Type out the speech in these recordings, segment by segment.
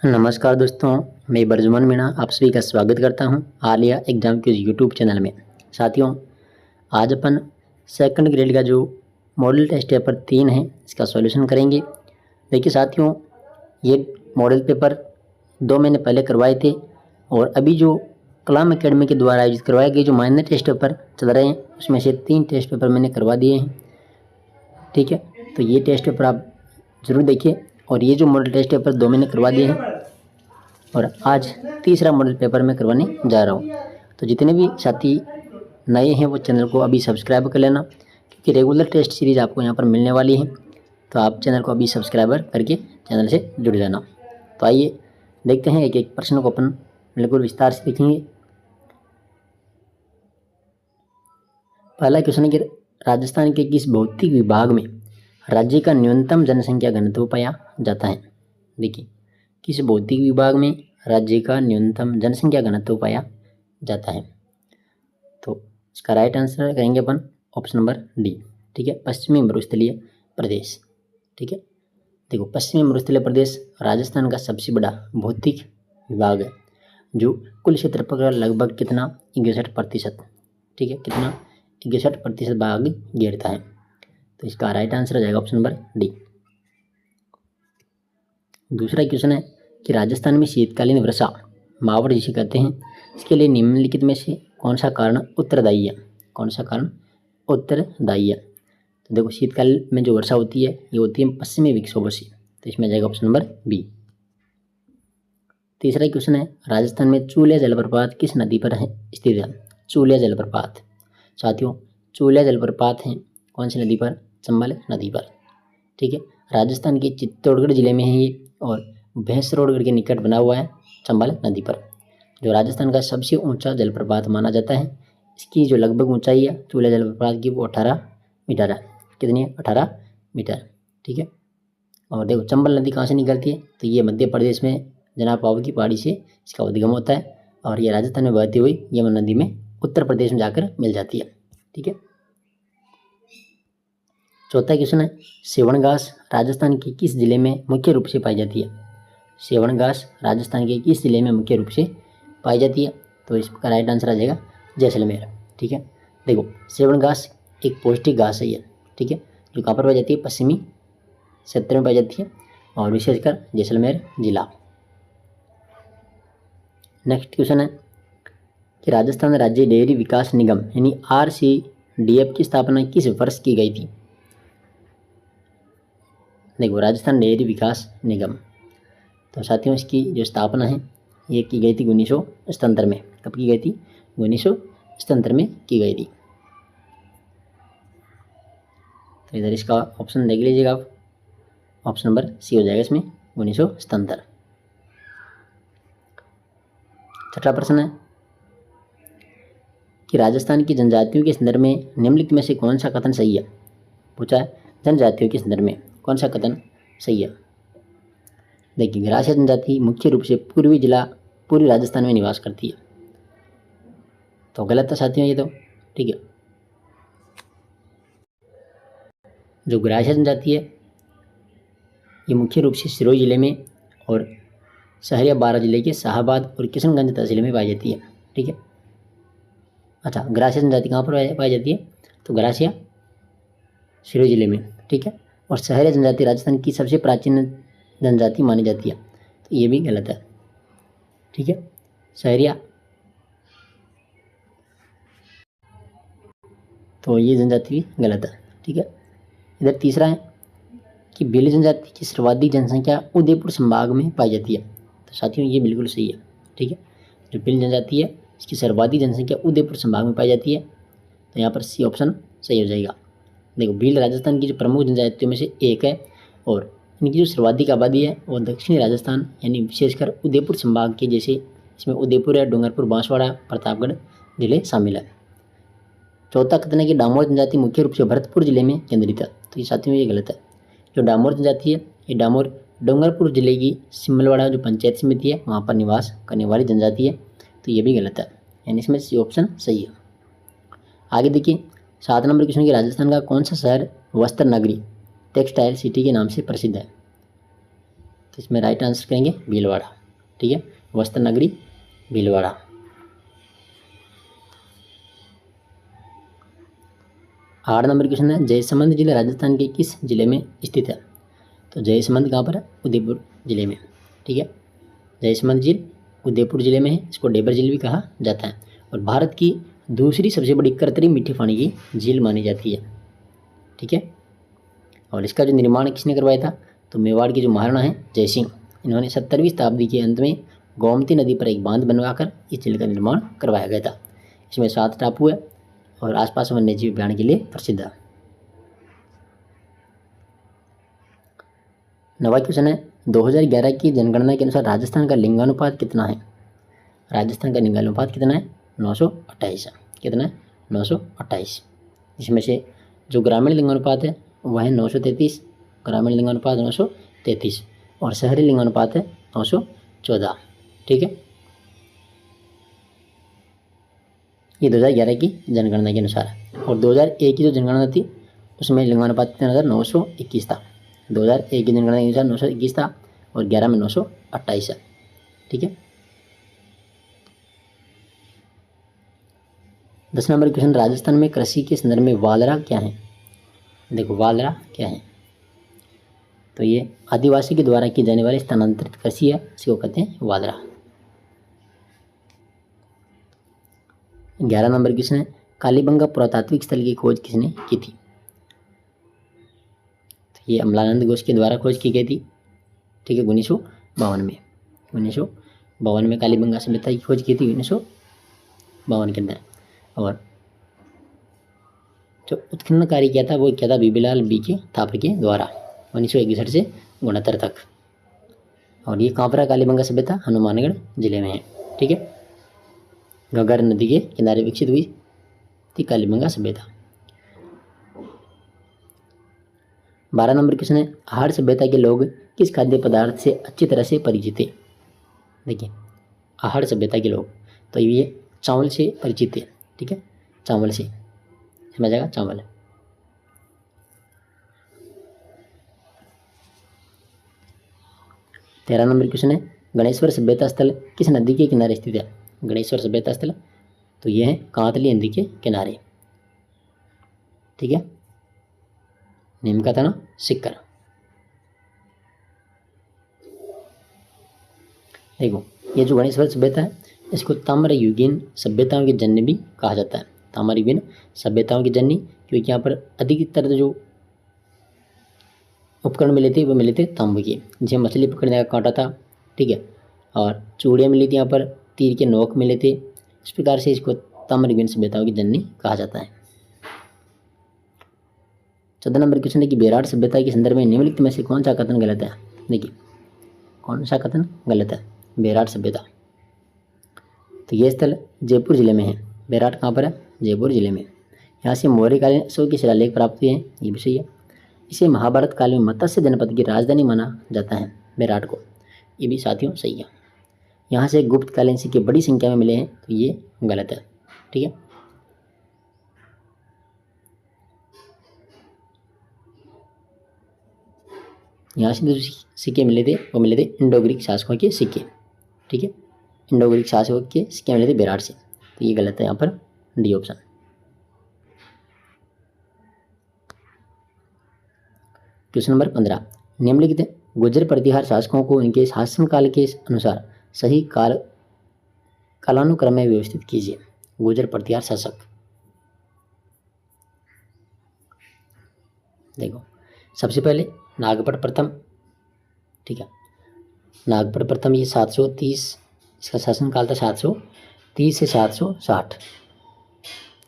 नमस्कार दोस्तों, मैं बरजुमान मीणा आप सभी का स्वागत करता हूं Aliya exam cues YouTube channel में। साथियों, आज अपन सेकंड ग्रेड का जो मॉडल टेस्ट पेपर 3 है इसका सॉल्यूशन करेंगे। देखिए साथियों, ये मॉडल पेपर 2 महीने पहले करवाए थे और अभी जो कलाम एकेडमी के द्वारा आयोजित करवाए गए जो माइनर टेस्ट पेपर चल रहे हैं उसमें से 3 टेस्ट पेपर मैंने करवा दिए हैं। ठीक है, तो ये टेस्ट पेपर आप ज़रूर देखिए। और ये जो मॉडल टेस्ट पेपर 2 महीने करवा दिए हैं और आज तीसरा मॉडल पेपर मैं करवाने जा रहा हूँ। तो जितने भी साथी नए हैं वो चैनल को अभी सब्सक्राइब कर लेना, क्योंकि रेगुलर टेस्ट सीरीज़ आपको यहाँ पर मिलने वाली है। तो आप चैनल को अभी सब्सक्राइबर करके चैनल से जुड़ जाना। तो आइए देखते हैं एक एक प्रश्न को अपन बिल्कुल विस्तार से देखेंगे। पहला क्वेश्चन है कि राजस्थान के किस भौतिक विभाग में राज्य का न्यूनतम जनसंख्या घनत्व पाया जाता है। देखिए, किस भौतिक विभाग में राज्य का न्यूनतम जनसंख्या घनत्व पाया जाता है। तो इसका राइट आंसर करेंगे अपन ऑप्शन नंबर डी। ठीक है, पश्चिमी मरुस्थलीय प्रदेश। ठीक है, देखो पश्चिमी मरुस्थलीय प्रदेश राजस्थान का सबसे बड़ा भौतिक विभाग है, जो कुल क्षेत्रफल का लगभग कितना 61%। ठीक है, कितना 61% भाग घेरता है। तो इसका राइट आंसर हो जाएगा ऑप्शन नंबर डी। दूसरा क्वेश्चन है कि राजस्थान में शीतकालीन वर्षा मावठ जिसे कहते हैं, इसके लिए निम्नलिखित में से कौन सा कारण उत्तरदायी है। कौन सा कारण उत्तरदायी है। तो देखो, शीतकाल में जो वर्षा होती है ये होती है पश्चिमी विक्षोभों से। तो इसमें जाएगा ऑप्शन नंबर बी। तीसरा क्वेश्चन है राजस्थान में चूलिया जलप्रपात किस नदी पर है स्थित है। चूलिया जलप्रपात साथियों, चूलिया जलप्रपात है कौन सी नदी पर, चंबल नदी पर। ठीक है, राजस्थान के चित्तौड़गढ़ जिले में है ये और भैंसरोडगढ़ के निकट बना हुआ है चंबल नदी पर, जो राजस्थान का सबसे ऊंचा जलप्रपात माना जाता है। इसकी जो लगभग ऊंचाई है चूलिया जलप्रपात की वो 18 मीटर है। कितनी है, 18 मीटर। ठीक है, और देखो चंबल नदी कहाँ से निकलती है, तो ये मध्य प्रदेश में जना पाव की पहाड़ी से इसका उद्गम होता है और ये राजस्थान में बहती हुई यमुना नदी में उत्तर प्रदेश में जाकर मिल जाती है। ठीक है, चौथा क्वेश्चन है सेवण घास राजस्थान के किस जिले में मुख्य रूप से पाई जाती है। सेवण घास राजस्थान के किस जिले में मुख्य रूप से पाई जाती है। तो इसका राइट आंसर आ जाएगा जैसलमेर। ठीक है, देखो सेवण घास एक पौष्टिक घास है ये। ठीक है, जो कहाँ पर पाई जाती है, पश्चिमी क्षेत्र में पाई जाती है और विशेषकर जैसलमेर जिला। नेक्स्ट क्वेश्चन है कि राजस्थान राज्य डेयरी विकास निगम यानी RCDF की स्थापना किस वर्ष की गई थी। देखो, राजस्थान डेयरी विकास निगम, तो साथियों इसकी जो स्थापना है ये की गई थी 1977 में। कब की गई थी, 1977 में की गई थी। तो इधर इसका ऑप्शन देख लीजिएगा आप, ऑप्शन नंबर सी हो जाएगा इसमें 1977। छठा प्रश्न है कि राजस्थान की जनजातियों के संदर्भ में निम्नलिखित में से कौन सा कथन सही है। पूछा है जनजातियों के संदर्भ में कौन सा कथन सही है। देखिए, ग्रासीय जनजाति मुख्य रूप से पूर्वी राजस्थान में निवास करती है, तो गलत है साथियों ये तो। ठीक है, जो ग्रासीय जनजाति है ये मुख्य रूप से सिरोही जिले में और सहरिया बारा जिले के शाहबाद और किशनगंज तहसील में पाई जाती है। ठीक है, अच्छा ग्रासीय जनजाति कहाँ पर पाई जाती है, तो ग्रासिया सिरोही जिले में। ठीक है, और सहरिया जनजाति राजस्थान की सबसे प्राचीन जनजाति मानी जाती है, तो ये भी गलत है। ठीक है, सहरिया, तो ये जनजाति भी गलत है। ठीक है, इधर तीसरा है कि भील जनजाति की सर्वाधिक जनसंख्या उदयपुर संभाग में पाई जाती है, तो साथियों ये बिल्कुल सही है। ठीक है, जो भील जनजाति है इसकी सर्वाधिक जनसंख्या उदयपुर संभाग में पाई जाती है, तो यहाँ पर सी ऑप्शन सही हो जाएगा। देखो, भील राजस्थान की जो प्रमुख जनजातियों में से एक है और इनकी जो सर्वाधिक आबादी है वो दक्षिणी राजस्थान यानी विशेषकर उदयपुर संभाग के, जैसे इसमें उदयपुर है, डूंगरपुर, बांसवाड़ा, प्रतापगढ़ जिले शामिल है। चौथा कथन है कि डामोर जनजाति मुख्य रूप से भरतपुर जिले में केंद्रित है, तो ये साथियों ये गलत है। जो डामोर जनजाति है ये डामोर डूंगरपुर जिले की सिमलवाड़ा जो पंचायत समिति है वहाँ पर निवास करने वाली जनजाति है, तो ये भी गलत है, यानी इसमें सी ऑप्शन सही है। आगे देखिए 7 नंबर क्वेश्चन कि राजस्थान का कौन सा शहर वस्त्र नगरी टेक्सटाइल सिटी के नाम से प्रसिद्ध है। तो इसमें राइट आंसर करेंगे भीलवाड़ा। ठीक है, वस्त्र नगरी भीलवाड़ा। 8 नंबर क्वेश्चन है, जयसमंद जिला राजस्थान के किस जिले में स्थित है? तो जयसमंद कहाँ पर है? उदयपुर जिले में। ठीक है, जयसमंद झील उदयपुर जिले में है। इसको डेबर झील भी कहा जाता है और भारत की दूसरी सबसे बड़ी कृत्रिम मीठे पानी की झील मानी जाती है। ठीक है, और इसका जो निर्माण किसने करवाया था? तो मेवाड़ के जो महाराणा हैं जयसिंह, इन्होंने 17वीं शताब्दी के अंत में गोमती नदी पर एक बांध बनवाकर इस झील का निर्माण करवाया गया था। इसमें 7 टापू है और आसपास वन्यजीव अभ्यारण्य के लिए प्रसिद्ध है। 9वां क्वेश्चन है, 2011 की जनगणना के अनुसार राजस्थान का लिंगानुपात कितना है? राजस्थान का लिंगानुपात कितना है? 928 है। कितना है? 928। इसमें से जो ग्रामीण लिंगानुपात है वह है 933, ग्रामीण लिंगानुपात 933 और शहरी लिंगानुपात है 914। ठीक है, ये 2011 की जनगणना के अनुसार है। और 2001 की जो जनगणना थी उसमें लिंगानुपात कितना था? 921 था। 2001 की जनगणना के अनुसार 921 था और 11 में 928 है। ठीक है, 10 नंबर क्वेश्चन, राजस्थान में कृषि के संदर्भ में वालरा क्या है? देखो वालरा क्या है? तो ये आदिवासी के द्वारा की जाने वाली स्थानांतरित कृषि है, इसको कहते हैं वालरा। 11 नंबर क्वेश्चन है, कालीबंगा पुरातात्विक स्थल की खोज किसने की थी? तो ये अमलानंद घोष के द्वारा खोज की गई थी। ठीक है, 1952 में 1952 में कालीबंगा सभ्यता की खोज की थी 1952 के अंदर। और जो उत्खनन कार्य किया था वो किया था बीबीलाल बी के थापर के द्वारा 1961 से 69 तक। और ये कहाँ पर है कालीबंगा सभ्यता? हनुमानगढ़ जिले में है। ठीक है, घग्गर नदी के किनारे विकसित हुई थी कालीबंगा सभ्यता। 12 नंबर क्वेश्चन है, आहड़ सभ्यता के लोग किस खाद्य पदार्थ से अच्छी तरह से परिचित थे? देखिए आहड़ सभ्यता के लोग, तो ये चावल से परिचित थे। ठीक है, चावल से, समझ आएगा चावल। 13 नंबर क्वेश्चन है, गणेश्वर सभ्यता स्थल किस नदी के किनारे स्थित है? गणेश्वर सभ्यता स्थल तो ये है कांतली नदी के किनारे। ठीक है, नेम का था ना सिक्कर। देखो ये जो गणेश्वर सभ्यता है इसको ताम्रयुगीन सभ्यताओं की जननी भी कहा जाता है। ताम्रयुगीन सभ्यताओं की जननी, क्योंकि यहाँ पर अधिकतर जो उपकरण मिले थे वो मिले थे तांबे के, जिसमें मछली पकड़ने का कांटा था। ठीक है, और चूड़ियाँ मिली थी, यहाँ पर तीर के नोक मिले थे। इस प्रकार से इसको ताम्रयुगीन सभ्यताओं की जननी कहा जाता है। 14 नंबर क्वेश्चन है कि बेराट सभ्यता के संदर्भ में निम्नलिखित में से कौन सा कथन गलत है? देखिए कौन सा कथन गलत है? बेराट सभ्यता, तो ये स्थल जयपुर जिले में है। बेराट कहाँ पर है? जयपुर जिले में। यहाँ से मौर्यकालीन अशोक के शिलालेख प्राप्त हुए हैं, ये भी सही है। इसे महाभारत काल में मत्स्य जनपद की राजधानी माना जाता है बेराट को, ये भी साथियों सही है। यहाँ से गुप्तकालीन सिक्के बड़ी संख्या में मिले हैं, तो ये गलत है। ठीक है, यहाँ से जो सिक्के मिले थे वो मिले थे इंडो ग्रीक शासकों के सिक्के। ठीक है, इंडो ग्रीक शासकों के सिक्के मिले थे बेराट से, तो ये गलत है यहाँ पर डी ऑप्शन। क्वेश्चन नंबर 15, निम्नलिखित गुर्जर प्रतिहार शासकों को उनके शासनकाल के अनुसार सही कालानुक्रम में व्यवस्थित कीजिए। गुर्जर प्रतिहार शासक, देखो सबसे पहले नागपट प्रथम। ठीक है, नागपट प्रथम ये 730, इसका शासनकाल था 730 से 760।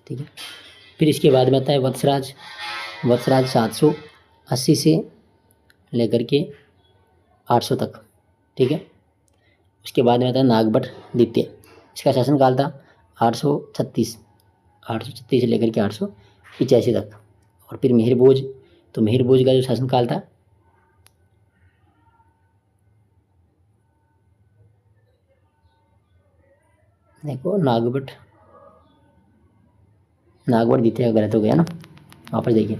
ठीक है, फिर इसके बाद में आता है वत्सराज। वत्सराज 780 से लेकर के 800 तक। ठीक है, उसके बाद में आता है नागभट द्वितीय, इसका शासनकाल था 836 से लेकर के 885 तक। और फिर मिहिर भोज, तो मिहिर भोज का जो शासनकाल था देखो नागभट द्वितीय का गलत हो गया ना, वापस देखिए।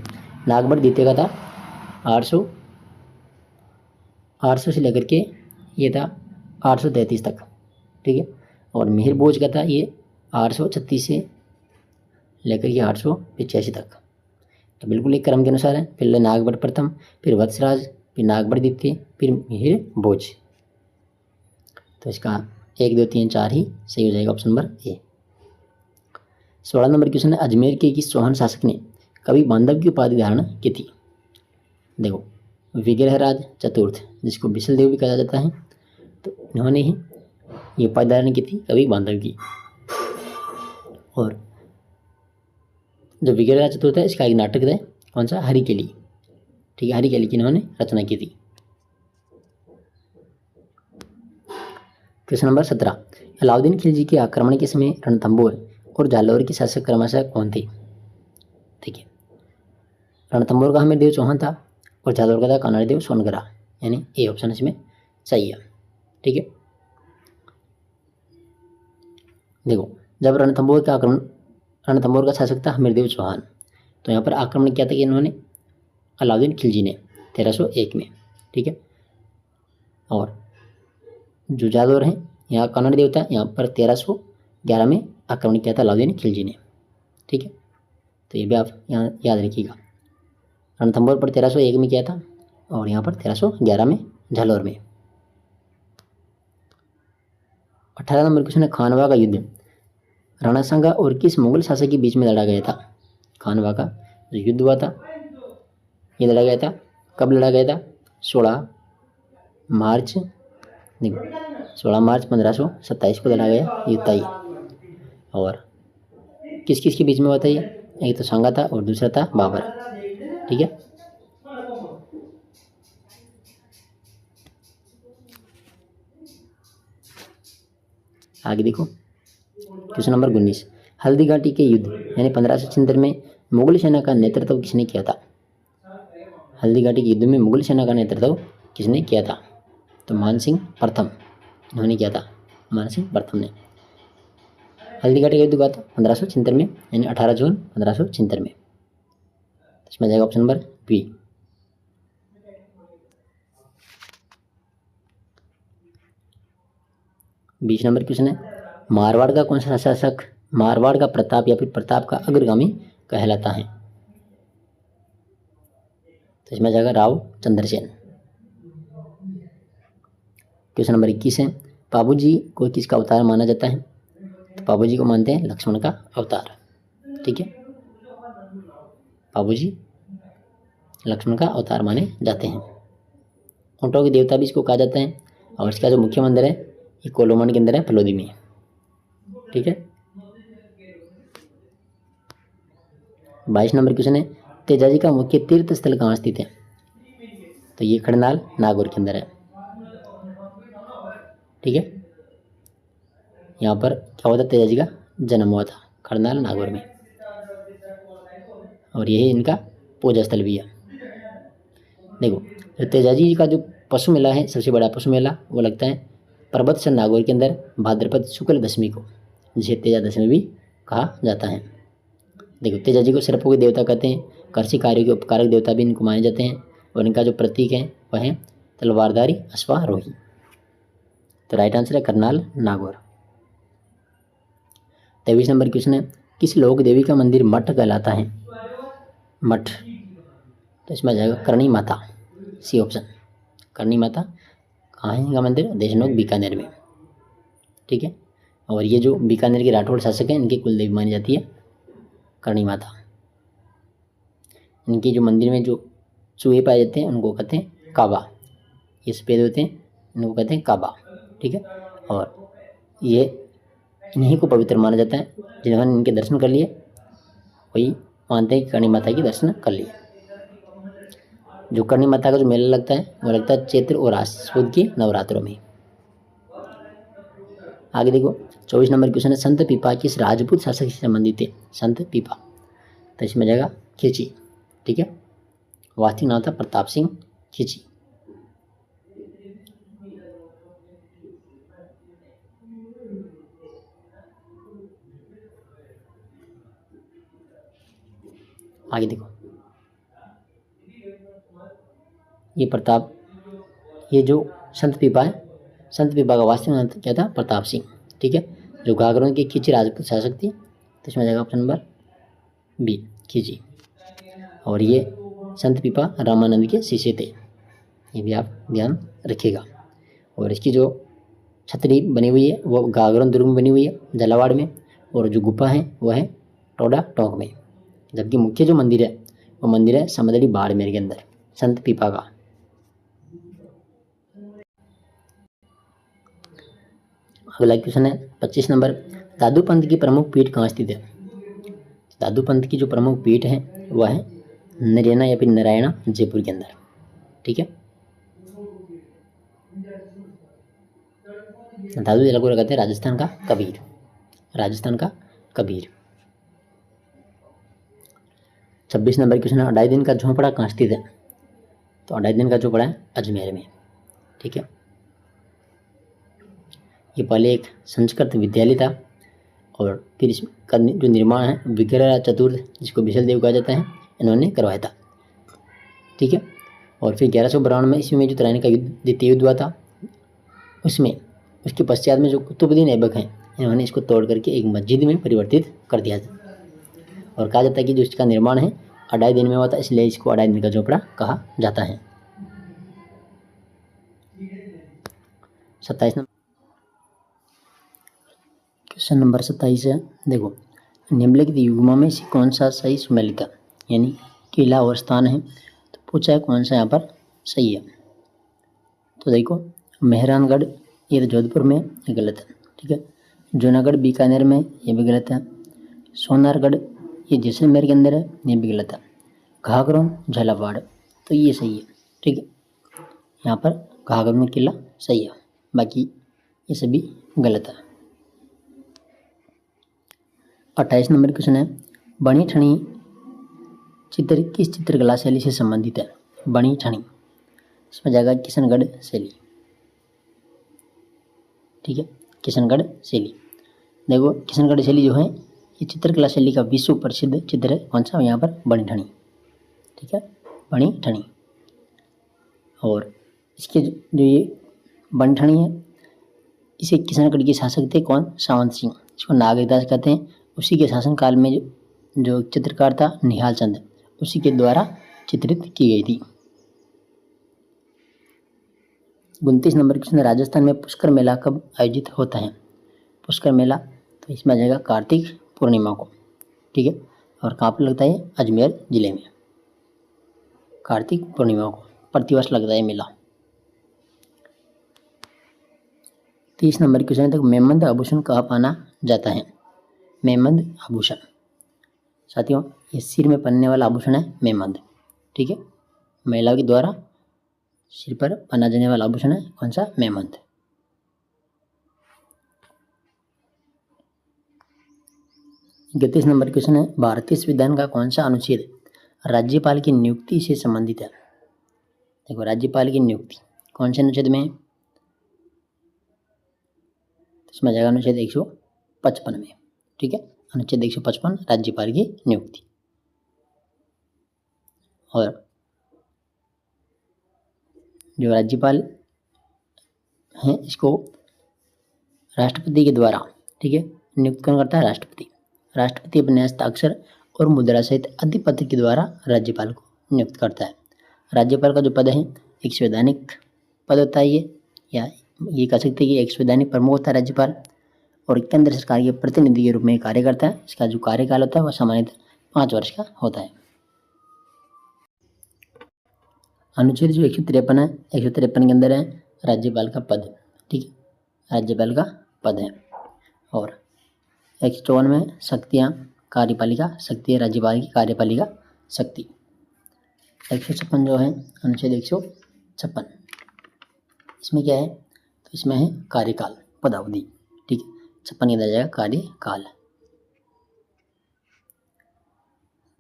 नागभट द्वितीय का था 800 से लेकर के ये था 833 तक, ठीक है। और मिहिर भोज का था ये 836 से लेकर के 885 तक। तो बिल्कुल एक क्रम के अनुसार है, पहले नागभट्ट प्रथम, फिर वत्सराज, फिर नागभट्ट द्वितीय, फिर मिहिर भोज। तो इसका 1 2 3 4 ही सही हो जाएगा, option number A. 16 number question है, अजमेर के किस चौहान शासक ने कवि बांधव की उपाधि धारण की थी? देखो, विग्रहराज चतुर्थ, जिसको बिसल देव भी कहा जाता है, तो इन्होंने ही ये उपाधि धारण की थी कवि बांधव की। और जो विग्रहराज चतुर्थ है इसका एक नाटक है, कौन सा? हरिकेली, ठीक है, हरिकेली की इन्होंने रचना की थी। क्वेश्चन नंबर 17, अलाउद्दीन खिलजी के आक्रमण के समय रणथंभौर और जालौर के शासक क्रमशः कौन थे? ठीक है, रणथंभौर का हमीर देव चौहान था और जालौर का था कानाड़ी देव सोनगरा, यानी ए ऑप्शन इसमें सही है, ठीक है। देखो, जब रणथंभौर का शासक था हमीर देव चौहान, तो यहाँ पर आक्रमण किया था कि इन्होंने अलाउद्दीन खिलजी ने 1301 में, ठीक है। और जो जालौर हैं, यहाँ कन्नड़ देवता, यहाँ पर 1311 में आक्रमण किया था अलाउद्दीन खिलजी ने, ठीक है। तो ये भी आप यहाँ याद रखिएगा, रणथंभौर पर 1301 में किया था और यहाँ पर 1311 में जालौर में। 18 नंबर क्वेश्चन है, खानवा का युद्ध राणासांगा और किस मुगल शासक के बीच में लड़ा गया था? खानवा का जो युद्ध हुआ था ये लड़ा गया था, कब लड़ा गया था? 16 मार्च 1527 को लड़ा गया युद्ध था ये। और किस किस के बीच में हुआ था ये? एक तो सांगा था और दूसरा था बाबर, ठीक है। आगे देखो, क्वेश्चन नंबर 19, हल्दी घाटी के युद्ध यानी 1576 में मुगल सेना का नेतृत्व किसने किया था? हल्दी घाटी के युद्ध में मुगल सेना का नेतृत्व किसने किया था? तो मानसिंह प्रथम इन्होंने किया था, मानसिंह प्रथम ने। हल्दी घाटी का युद्ध हुआ था 1576 में, यानी 18 जून 1576 में। इसमें जाएगा ऑप्शन नंबर बी। बीस नंबर क्वेश्चन है, मारवाड़ का कौन सा शासक मारवाड़ का प्रताप या फिर प्रताप का अग्रगामी कहलाता है? तो इसमें जाएगा राव चंद्रसेन। क्वेश्चन नंबर 21 है, पाबूजी को किसका अवतार माना जाता है? तो पाबूजी को मानते हैं लक्ष्मण का अवतार, ठीक है। पाबूजी लक्ष्मण का अवतार माने जाते हैं। ऊँटों के देवता भी इसको कहा जाता है। और इसका जो मुख्य मंदिर है ये कोलोमंड के अंदर है, फलोदी में, ठीक है। 22 नंबर क्वेश्चन है, तेजाजी का मुख्य तीर्थ स्थल कहाँ स्थित है? तो ये खड़नाल नागौर के अंदर है, ठीक है। यहाँ पर क्या हुआ था? तेजाजी का जन्म हुआ था खड़नाल नागौर में, और यही इनका पूजा स्थल भी है। देखो, तेजाजी का जो पशु मेला है, सबसे बड़ा पशु मेला, वो लगता है परबतसर नागौर के अंदर भाद्रपद शुक्ल दशमी को, जिसे तेजा दशमी भी कहा जाता है। देखो, तेजाजी को सर्पों के देवता कहते हैं, कृषि कार्यों के उपकारक देवता भी इनको माने जाते हैं, और इनका जो प्रतीक है वह है तलवारधारी अश्वारोही। तो राइट आंसर है करनाल नागौर। 23 नंबर क्वेश्चन है, किस लोक देवी का मंदिर मठ कहलाता है? मठ, तो इसमें जाएगा करणी माता, सी ऑप्शन। करणी माता कहाँ है इनका मंदिर? देशनोक बीकानेर में, ठीक है। और ये जो बीकानेर के राठौड़ शासक हैं, इनकी कुलदेवी मानी जाती है करणी माता। इनकी जो मंदिर में जो चूहे पाए जाते हैं उनको कहते हैं काबा, ये सफ़ेद होते हैं इनको कहते हैं काबा, ठीक है। और ये इन्हीं को पवित्र माना जाता है, जिन्होंने इनके दर्शन कर लिए वही मानते हैं कि करणी माता के दर्शन कर लिए। जो करणी माता का जो मेला लगता है वो लगता है चैत्र और आश्विन के नवरात्रों में। आगे देखो, 24 नंबर क्वेश्चन है, संत पीपा किस राजपूत शासक से संबंधित है? संत पीपा, तो इसमें जाएगा खिची, ठीक है। वास्तविक नाम था प्रताप सिंह खिची। आगे देखो, ये प्रताप ये जो संत पीपा है, संत पीपा का वास्तविक नाम क्या था? प्रताप सिंह। ठीक है। जो घाघरों की खींची राजपूत शासक थी, तो इसमें जाएगा ऑप्शन नंबर बी, खींची। और ये संत पीपा रामानंद के शिष्य थे, ये भी आप ध्यान रखिएगा। और इसकी जो छतरी बनी हुई है वो घाघरों दुर्ग में बनी हुई है, झालावाड़ में, और जो गुफा है वह है टोडा टोंक में। जबकि मुख्य जो मंदिर है वो मंदिर है समदड़ी बाड़मेर के अंदर, संत पीपा का। अगला क्वेश्चन है 25 नंबर, दादू पंथ की प्रमुख पीठ कहाँ स्थित है? दादू पंथ की जो प्रमुख पीठ है वह है नरैना या फिर नारायणा, जयपुर के अंदर। ठीक है। दादू जिला को कहते हैं राजस्थान का कबीर, राजस्थान का कबीर। 26 नंबर क्वेश्चन है, अढ़ाई दिन का झोंपड़ा कहाँ स्थित है? तो अढ़ाई दिन का झोंपड़ा है अजमेर में। ठीक है। ये पहले एक संस्कृत विद्यालय था, और फिर इसका जो निर्माण है विग्रह चतुर्थ, जिसको बिसल देव कहा जाता है, इन्होंने करवाया था। ठीक है। और फिर 1152 में ईस्वी में जो तराइन का युद्ध, द्वितीय युद्ध हुआ था, उसमें उसके पश्चात में जो कुतुबुद्दीन ऐबक हैं, इन्होंने इसको तोड़ करके एक मस्जिद में परिवर्तित कर दिया था। और कहा जाता है कि जो इसका निर्माण है अढ़ाई दिन में हुआ था, इसलिए इसको अढ़ाई दिन का झोपड़ा कहा जाता है। 27 नंबर क्वेश्चन नंबर 27 है, देखो, निम्नलिखित युग्मों में से कौन सा सही सुमेलिका यानी किला और स्थान है? तो पूछा है कौन सा यहाँ पर सही है। तो देखो, मेहरानगढ़ ये तो जोधपुर में, ये गलत है। ठीक है। जूनागढ़ बीकानेर में, ये भी गलत है। सोनारगढ़ ये जैसलमेर के अंदर है, ये भी गलत है। घाघरों झालावाड़, तो ये सही है। ठीक है। यहाँ पर घाघरों में किला सही है, बाकी ये सभी गलत है। 28 नंबर क्वेश्चन है, बणी ठणी चित्र किस चित्रकला शैली से संबंधित है? बणी ठणी, इसमें जाएगा किशनगढ़ शैली। ठीक है। किशनगढ़ शैली, देखो किशनगढ़ शैली जो है ये चित्रकला शैली का विश्व प्रसिद्ध चित्र है। कौन सा? यहाँ पर बणी ठणी। ठीक है, बणी ठणी। और इसके जो ये बणी ठणी है, इसे किशनगढ़ के शासक थे कौन? सावंत सिंह, इसको नागरिकदास कहते हैं। उसी के शासनकाल में जो चित्रकार था निहाल चंद, उसी के द्वारा चित्रित की गई थी। 29 नंबर क्वेश्चन, राजस्थान में पुष्कर मेला कब आयोजित होता है? पुष्कर मेला, तो इसमें आ जाएगा कार्तिक पूर्णिमा को। ठीक है। और कहाँ पर लगता है? अजमेर जिले में, कार्तिक पूर्णिमा को प्रतिवर्ष लगता है मेला। 30 नंबर क्वेश्चन तक, मेमंद आभूषण कहाँ पाना जाता है? मेमंद आभूषण, साथियों ये सिर में पहनने वाला आभूषण है मेमंद। ठीक है। महिलाओं के द्वारा सिर पर पहना जाने वाला आभूषण है कौन सा? मेमंद। इकतीस नंबर क्वेश्चन है, भारतीय संविधान का कौन सा अनुच्छेद राज्यपाल की नियुक्ति से संबंधित है? देखो, राज्यपाल की नियुक्ति कौन से अनुच्छेद में है? इसमें जाएगा अनुच्छेद 155 में। ठीक है, अनुच्छेद 155 राज्यपाल की नियुक्ति। और जो राज्यपाल हैं इसको राष्ट्रपति के द्वारा, ठीक है, नियुक्त कौन करता है? राष्ट्रपति। राष्ट्रपति अपने हस्ताक्षर और मुद्रा सहित अधिपत्र के द्वारा राज्यपाल को नियुक्त करता है। राज्यपाल का जो पद है एक संवैधानिक पद होता है ये, या ये कह सकते हैं कि एक संवैधानिक प्रमुख होता है राज्यपाल, और केंद्र सरकार के प्रतिनिधि के रूप में कार्य करता है। इसका जो कार्यकाल होता है वह सामान्यतः 5 वर्ष का होता है। अनुच्छेद जो 153 है, 153 के अंदर है राज्यपाल का पद। ठीक है, राज्यपाल का पद है। और 154 में शक्तियाँ, कार्यपालिका शक्ति है, राज्यपाल की कार्यपालिका शक्ति। 156 जो है अनुच्छेद 156, इसमें क्या है? तो इसमें है कार्यकाल, पदावधि। ठीक है, 56 के अंदर जाएगा कार्यकाल।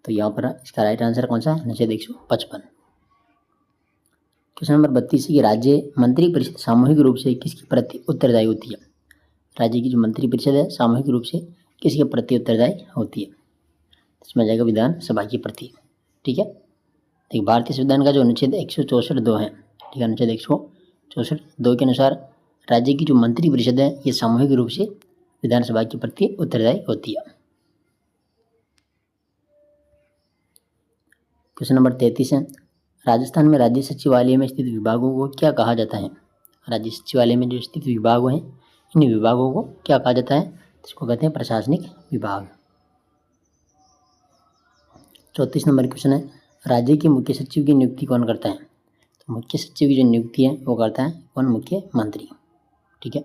तो यहाँ पर इसका राइट आंसर कौन सा है? अनुच्छेद 155। क्वेश्चन नंबर 32 की राज्य मंत्रिपरिषद सामूहिक रूप से किसके प्रति उत्तरदायी होती है? राज्य की जो मंत्रिपरिषद है सामूहिक रूप से किसके प्रति उत्तरदायी होती है? इसमें जाएगा विधानसभा के प्रति। ठीक है, देखिए भारतीय संविधान का जो अनुच्छेद 164(2) है, ठीक है, अनुच्छेद शोषण 2 के अनुसार राज्य की जो मंत्री परिषद है ये सामूहिक रूप से विधानसभा के प्रति उत्तरदायी होती है। क्वेश्चन नंबर 33 है, राजस्थान में राज्य सचिवालय में स्थित विभागों को क्या कहा जाता है? राज्य सचिवालय में जो स्थित विभाग हैं इन विभागों को क्या कहा जाता है? इसको कहते हैं प्रशासनिक विभाग। 34 नंबर क्वेश्चन है, राज्य के मुख्य सचिव की नियुक्ति कौन करता है? तो मुख्य सचिव की जो नियुक्ति है वो करता है कौन? मुख्यमंत्री। ठीक है,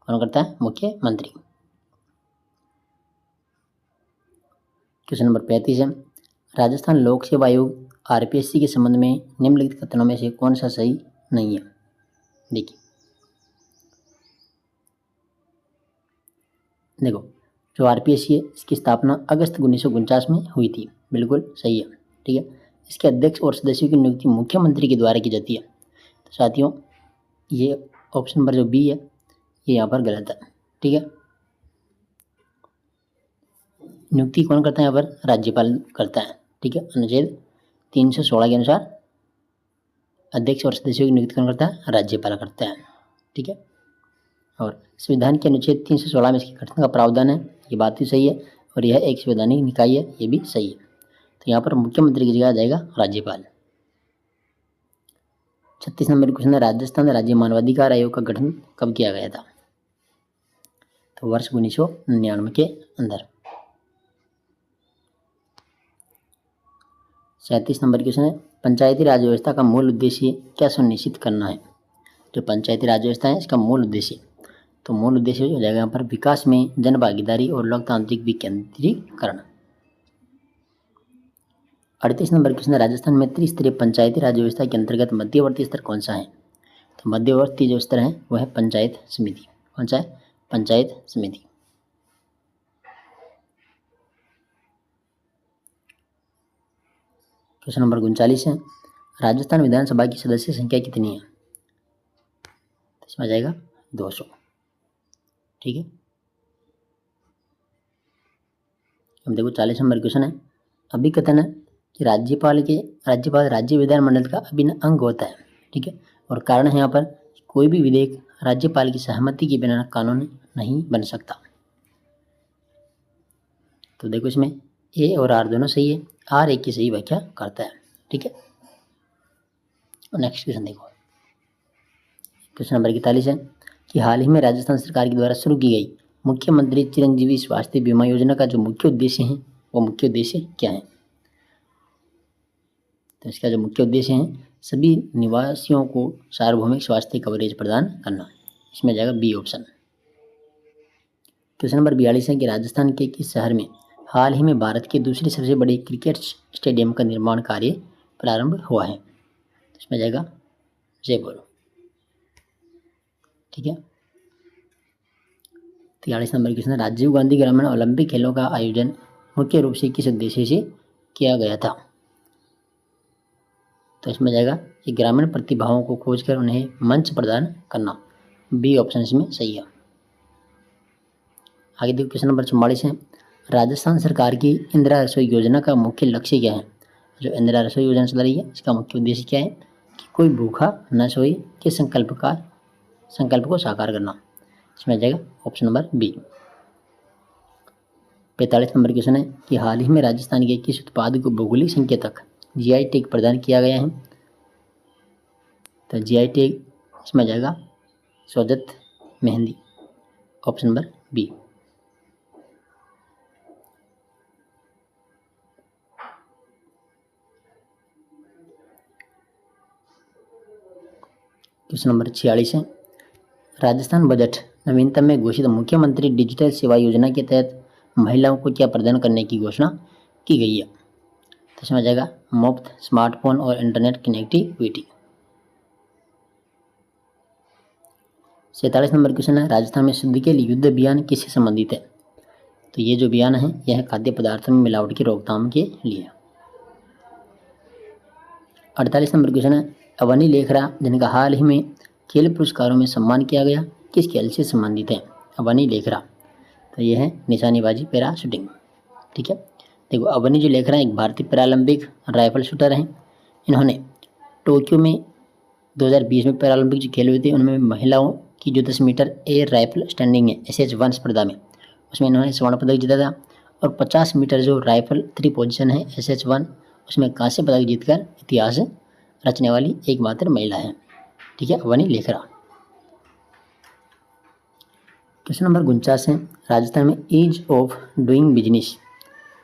कौन करता है? मुख्यमंत्री। क्वेश्चन नंबर 35 है, राजस्थान लोक सेवा आयोग आरपीएससी के संबंध में निम्नलिखित कथनों में से कौन सा सही नहीं है? देखिए, देखो जो आरपीएससी है इसकी स्थापना अगस्त 1949 में हुई थी, बिल्कुल सही है। ठीक है, इसके अध्यक्ष और सदस्यों की नियुक्ति मुख्यमंत्री के द्वारा की जाती है। तो साथियों ये ऑप्शन नंबर जो बी है ये यहाँ पर गलत है। ठीक है, नियुक्ति कौन करता है? यहाँ पर राज्यपाल करता है। ठीक है, अनुच्छेद 316 के अनुसार अध्यक्ष और सदस्यों की नियुक्ति कौन करता है? राज्यपाल करता है। ठीक है, और संविधान के अनुच्छेद 316 में इसकी गठन का प्रावधान है, ये बात भी सही है, और यह एक संवैधानिक निकाय है, ये भी सही है। तो यहाँ पर मुख्यमंत्री की जगह आ जाएगा राज्यपाल। 36 नंबर क्वेश्चन है, राजस्थान राज्य मानवाधिकार आयोग का गठन कब किया गया था? तो वर्ष 1999 के अंदर। 37 नंबर क्वेश्चन है, पंचायती राज व्यवस्था का मूल उद्देश्य क्या सुनिश्चित करना है? जो पंचायती राज व्यवस्था है इसका मूल उद्देश्य, तो मूल उद्देश्य हो जाएगा यहाँ पर विकास में जन भागीदारी और लोकतांत्रिक विकेंद्रीकरण। 38 नंबर क्वेश्चन है, राजस्थान में त्रिस्तरीय पंचायती राज व्यवस्था के अंतर्गत मध्यवर्ती स्तर कौन सा है? तो मध्यवर्ती जो स्तर है वह है पंचायत समिति। कौन सा है? पंचायत समिति। क्वेश्चन नंबर 39 है, राजस्थान विधानसभा की सदस्य संख्या कितनी है? इसमें आ जाएगा 200। ठीक है, अब देखो 40 नंबर क्वेश्चन है, अभिकथन है कि राज्य विधानमंडल का अभिन्न अंग होता है। ठीक है, और कारण है यहाँ पर कोई भी विधेयक राज्यपाल की सहमति के बिना कानून नहीं बन सकता। तो देखो इसमें ए और आर दोनों सही है, आर एक की सही व्याख्या करता है। ठीक है, नेक्स्ट क्वेश्चन देखो, क्वेश्चन नंबर 41 है कि हाल ही में राजस्थान सरकार के द्वारा शुरू की गई मुख्यमंत्री चिरंजीवी स्वास्थ्य बीमा योजना का जो मुख्य उद्देश्य है वो मुख्य उद्देश्य क्या है? तो इसका जो मुख्य उद्देश्य है सभी निवासियों को सार्वभौमिक स्वास्थ्य कवरेज प्रदान करना। इसमें जाएगा बी ऑप्शन। क्वेश्चन नंबर 42 है कि राजस्थान के किस शहर में हाल ही में भारत के दूसरे सबसे बड़े क्रिकेट स्टेडियम का निर्माण कार्य प्रारंभ हुआ है? तो इसमें जाएगा जयपुर। ठीक है, 43 नंबर क्वेश्चन है, राजीव गांधी ग्रामीण ओलंपिक खेलों का आयोजन मुख्य रूप से किस उद्देश्य से किया गया था? तो इसमें जाएगा कि ग्रामीण प्रतिभाओं को खोजकर उन्हें मंच प्रदान करना। बी ऑप्शन इसमें सही है। आगे देखो, क्वेश्चन नंबर 44 है, राजस्थान सरकार की इंदिरा रसोई योजना का मुख्य लक्ष्य क्या है? जो इंदिरा रसोई योजना चल रही है इसका मुख्य उद्देश्य क्या है? कि कोई भूखा न सोए के संकल्प को साकार करना। इसमें आ जाएगा ऑप्शन नंबर बी। 45 नंबर क्वेश्चन है कि हाल ही में राजस्थान के किस उत्पाद को भौगोलिक संकेतक जीआई टैग प्रदान किया गया है? तो जीआई टैग इसमें आ जाएगा Sojat mehndi. Option number B. Question number 46 है, राजस्थान बजट नवीनतम में घोषित मुख्यमंत्री डिजिटल सेवा योजना के तहत महिलाओं को क्या प्रदान करने की घोषणा की गई है? तो इसमें आ जाएगा मुफ्त स्मार्टफोन और इंटरनेट कनेक्टिविटी। 47 नंबर क्वेश्चन है, राजस्थान में शुद्ध के लिए युद्ध अभियान किससे संबंधित है? तो ये जो अभियान है यह खाद्य पदार्थों में मिलावट की रोकथाम के लिए। 48 नंबर क्वेश्चन है, अवनी लेखरा जिनका हाल ही में खेल पुरस्कारों में सम्मान किया गया किस खेल से संबंधित है? अवनी लेखरा, तो ये है निशानेबाजी पैरा शूटिंग। ठीक है, देखो अवनी जो लेखरा एक भारतीय पैरालंपिक राइफल शूटर हैं। इन्होंने टोक्यो में 2020 में पैरालंपिक जो खेल हुए थे उनमें महिलाओं की जो 10 मीटर एयर राइफल स्टैंडिंग है SH1 स्पर्धा में, उसमें इन्होंने स्वर्ण पदक जीता था। और 50 मीटर जो राइफल 3 पोजीशन है SH1, उसमें कांस्य पदक जीतकर इतिहास रचने वाली एकमात्र महिला है। ठीक है, अवनी लेखरा। क्वेश्चन नंबर 49 है, राजस्थान में ईज ऑफ डूइंग बिजनेस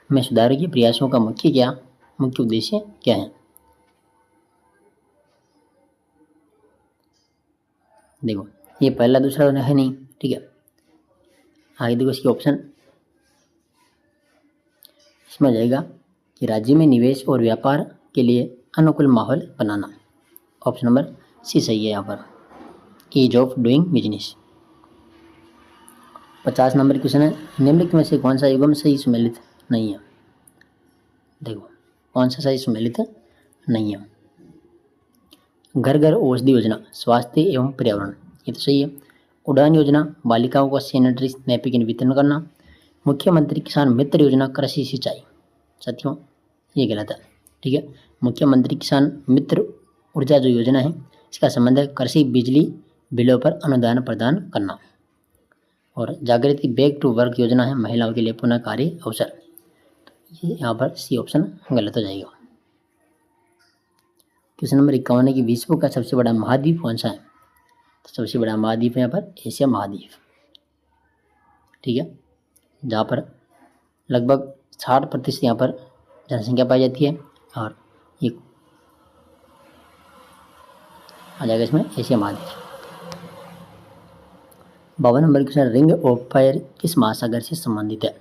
में सुधार के प्रयासों का मुख्य उद्देश्य क्या है? देखो, ये पहला दूसरा है नहीं, ठीक है। आगे देखो इसके ऑप्शन, इसमें जाएगा कि राज्य में निवेश और व्यापार के लिए अनुकूल माहौल बनाना। ऑप्शन नंबर सी सही है यहाँ पर, ease of doing business. 50 number question है, निम्नलिखित में से कौन सा एवं सही सुमेलित नहीं है? देखो, कौन सा सही सुमेलित नहीं है? घर घर औषधि योजना, स्वास्थ्य एवं पर्यावरण, ये तो सही है। उड़ान योजना, बालिकाओं को सैनिटरी नैपकिन वितरण करना। मुख्यमंत्री किसान मित्र योजना, कृषि सिंचाई। साथियों, ये गलत है, ठीक है। मुख्यमंत्री किसान मित्र ऊर्जा जो योजना है, इसका संबंध है कृषि बिजली बिलों पर अनुदान प्रदान करना। और जागृति बैक टू वर्क योजना है महिलाओं के लिए पुनः कार्य अवसर। ये यहाँ पर सी ऑप्शन गलत हो जाएगा। क्वेश्चन नंबर 51 है कि विश्व का सबसे बड़ा महाद्वीप कौन सा है? तो सबसे बड़ा महाद्वीप है यहाँ पर एशिया महाद्वीप, ठीक है, जहाँ पर लगभग 60% यहाँ पर जनसंख्या पाई जाती है। और ये आ जाएगा इसमें एशिया महाद्वीप। 52 number question, ring of fire किस महासागर से संबंधित है?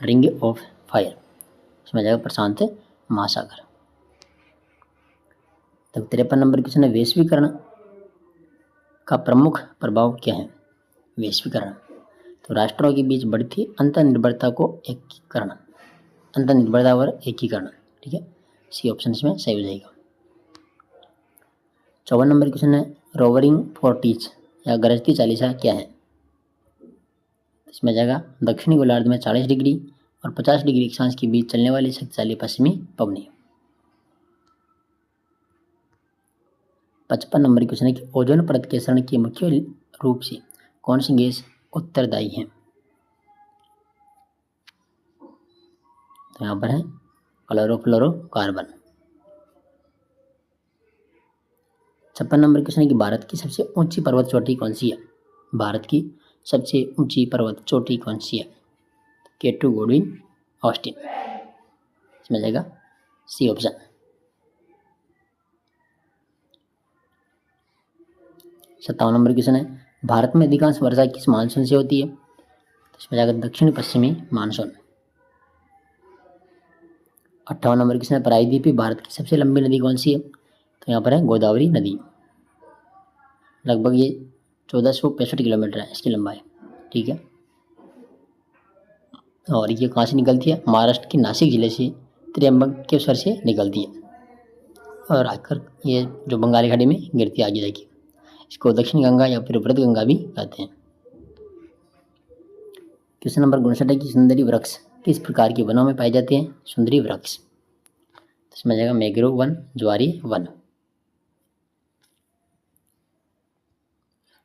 रिंग ऑफ फायर, इसमें आ जाएगा प्रशांत महासागर। तो 53 नंबर क्वेश्चन है, वैश्वीकरण का प्रमुख प्रभाव क्या है? वैश्वीकरण, तो राष्ट्रों के बीच बढ़ती अंतर्निर्भरता को एकीकरण, अंतर्निर्भरता और एकीकरण, ठीक है, सी ऑप्शन इसमें सही हो जाएगा। 54 नंबर क्वेश्चन है, रोवरिंग फोर्टिज या गरजती चालीसा क्या है? इसमें जाएगा दक्षिणी गोलार्ध में 40 डिग्री और 50 डिग्री अक्षांश के बीच चलने वाली शक्तिशाली पश्चिमी पवनी। 55 नंबर क्वेश्चन है कि ओजोन परत के क्षरण के मुख्य रूप से कौन सी गैस उत्तरदायी है? तो यहाँ पर है क्लोरोफ्लोरोकार्बन। 56 नंबर क्वेश्चन है कि भारत की सबसे ऊंची पर्वत चोटी कौन सी है? भारत की सबसे ऊंची पर्वत चोटी कौन सी है? K2 गोडविन ऑस्टिन, इसमें जाएगा सी ऑप्शन। 57 नंबर क्वेश्चन है, भारत में अधिकांश वर्षा किस मानसून से होती है? तो इसमें जाएगा दक्षिण पश्चिमी मानसून। 58 नंबर क्वेश्चन है, प्रायद्वीपीय भारत की सबसे लंबी नदी कौन सी है? तो यहाँ पर है गोदावरी नदी, लगभग ये 1465 किलोमीटर है इसकी लंबाई, ठीक है। और ये कहाँ से निकलती है? महाराष्ट्र के नासिक जिले से त्र्यंबकेश्वर से निकलती है और आकर ये जो बंगाली खाड़ी में गिरती है आगे जाके। इसको दक्षिण गंगा या फिर वृद्ध गंगा भी कहते हैं। क्वेश्चन नंबर 59 है कि सुंदरी वृक्ष किस प्रकार के वनों में पाए जाते हैं? सुंदरी वृक्ष, इसमें जाएगा मैंग्रोव वन, ज्वारी वन।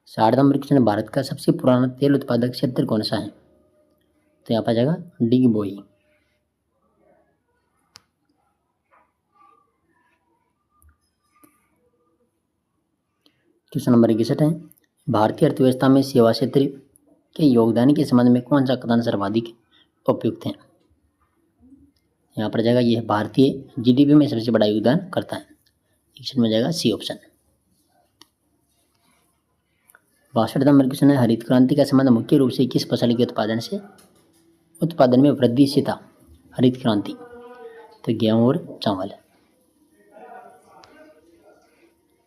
60 नंबर क्वेश्चन, भारत का सबसे पुराना तेल उत्पादक क्षेत्र कौन सा है? तो यहाँ पर जाएगा डिगबोई। क्वेश्चन नंबर 61 है, भारतीय अर्थव्यवस्था में सेवा क्षेत्र के योगदान के संबंध में कौन सा कथन सर्वाधिक उपयुक्त है? यहाँ पर जाएगा यह भारतीय GDP में सबसे बड़ा योगदान करता है, इसमें जाएगा सी ऑप्शन। 62 नंबर क्वेश्चन है, हरित क्रांति का संबंध मुख्य रूप से किस फसल के उत्पादन में वृद्धि से था? हरित क्रांति, तो गेहूं और चावल।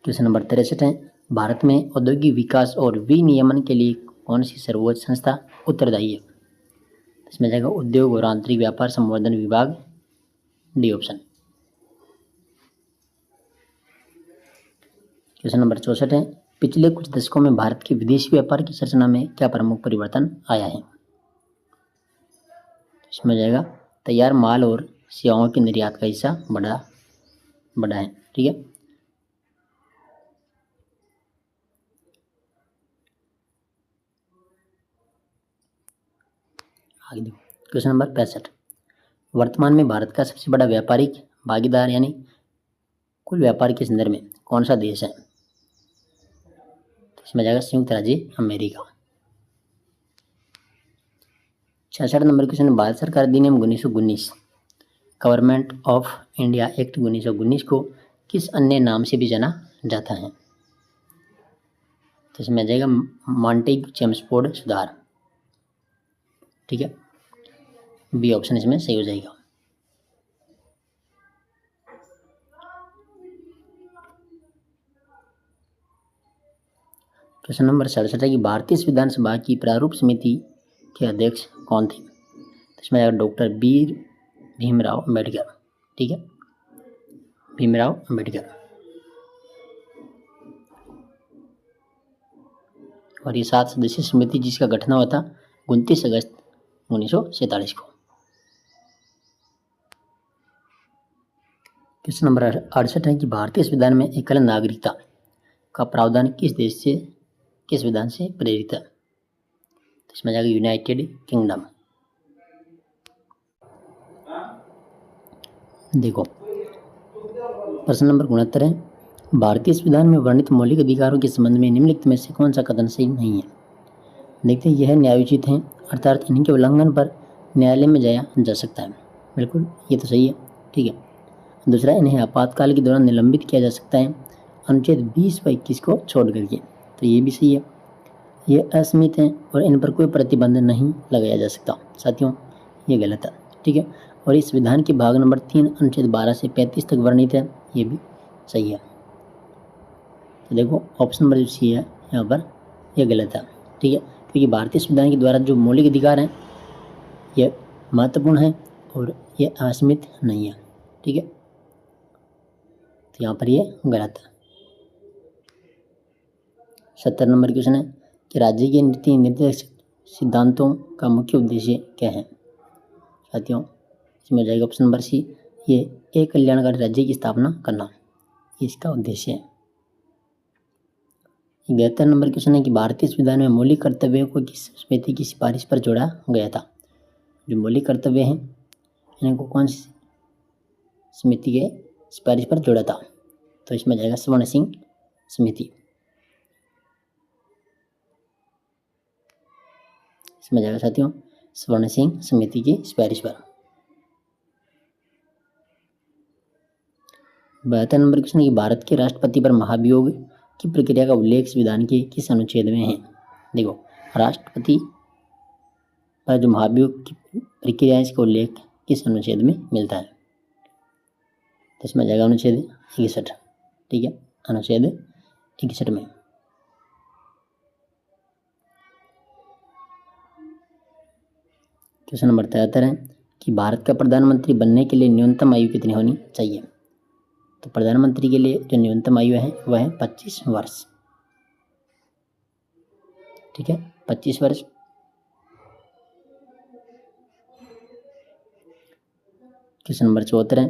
क्वेश्चन नंबर 63 है, भारत में औद्योगिक विकास और विनियमन के लिए कौन सी सर्वोच्च संस्था उत्तरदायी है? इसमें जाएगा उद्योग और आंतरिक व्यापार संवर्धन विभाग, डी ऑप्शन। क्वेश्चन नंबर 64 है, पिछले कुछ दशकों में भारत के विदेशी व्यापार की संरचना में क्या प्रमुख परिवर्तन आया है? इसमें जाएगा तैयार माल और सेवाओं के निर्यात का हिस्सा बढ़ा है, ठीक है। आगे देखो क्वेश्चन नंबर 65, वर्तमान में भारत का सबसे बड़ा व्यापारिक भागीदार यानी कुल व्यापार के संदर्भ में कौन सा देश है? तो इसमें जाएगा संयुक्त राज्य अमेरिका। 66 नंबर क्वेश्चन, भारत सरकार अधिनियम 1919 गवर्नमेंट ऑफ इंडिया एक्ट 1919 को किस अन्य नाम से भी जाना जाता है? तो इसमें आ जाएगा मॉन्टेग चेम्सफोर्ड सुधार। ठीक है, बी ऑप्शन इसमें सही हो जाएगा। क्वेश्चन नंबर 67 है कि भारतीय संविधान सभा की प्रारूप समिति के अध्यक्ष कौन थे? तो इसमें आएगा डॉक्टर भीमराव अम्बेडकर। ठीक है, भीमराव अम्बेडकर। और ये 7 सदस्यीय समिति जिसका गठन हुआ था 29 अगस्त 1947 को। क्वेश्चन नंबर 68 है कि भारतीय संविधान में एकल नागरिकता का प्रावधान किस विधान से प्रेरित है? तो इसमें जाएगा यूनाइटेड किंगडम। देखो प्रश्न नंबर 69 है, भारतीय संविधान में वर्णित मौलिक अधिकारों के संबंध में निम्नलिखित में से कौन सा कथन सही नहीं है? देखते हैं, यह न्यायोचित है अर्थात इनके उल्लंघन पर न्यायालय में जाया जा सकता है। बिल्कुल ये तो सही है। ठीक है, दूसरा, इन्हें आपातकाल के दौरान निलंबित किया जा सकता है अनुच्छेद 20 व 21 को छोड़ करके, तो ये भी सही है। ये असीमित हैं और इन पर कोई प्रतिबंध नहीं लगाया जा सकता। साथियों ये गलत है। ठीक है, और इस विधान के भाग नंबर 3 अनुच्छेद 12 से 35 तक वर्णित है, ये भी सही है। तो देखो ऑप्शन नंबर जो सी है यहाँ पर यह गलत है। ठीक है, क्योंकि भारतीय संविधान के द्वारा जो मौलिक अधिकार हैं ये महत्वपूर्ण है और ये असीमित नहीं है। ठीक है, तो यहाँ पर ये गलत है। 70 नंबर क्वेश्चन है कि राज्य के नीति निर्देशक सिद्धांतों का मुख्य उद्देश्य क्या है? साथियों इसमें हो जाएगा ऑप्शन नंबर सी, ये एक कल्याणकारी राज्य की स्थापना करना, इसका उद्देश्य है। 71 नंबर क्वेश्चन है कि भारतीय संविधान में मौलिक कर्तव्यों को किस समिति की सिफारिश पर जोड़ा गया था? जो मौलिक कर्तव्य हैं इनको कौन सी समिति के सिफारिश पर जोड़ा था? तो इसमें जाएगा स्वर्ण सिंह समिति। इसमें जाएगा साथियों स्वर्ण सिंह समिति की सिफारिश पर। 72 नंबर क्वेश्चन है कि भारत के राष्ट्रपति पर महाभियोग की प्रक्रिया का उल्लेख संविधान के किस अनुच्छेद में है? देखो राष्ट्रपति पर जो महाभियोग की प्रक्रिया है इसका उल्लेख किस अनुच्छेद में मिलता है? तो इसमें जाएगा अनुच्छेद 61। ठीक है, अनुच्छेद 61 में। क्वेश्चन नंबर 73 है कि भारत का प्रधानमंत्री बनने के लिए न्यूनतम आयु कितनी होनी चाहिए? तो प्रधानमंत्री के लिए जो न्यूनतम आयु है वह है 25 वर्ष। ठीक है, 25 वर्ष। क्वेश्चन नंबर 74 है,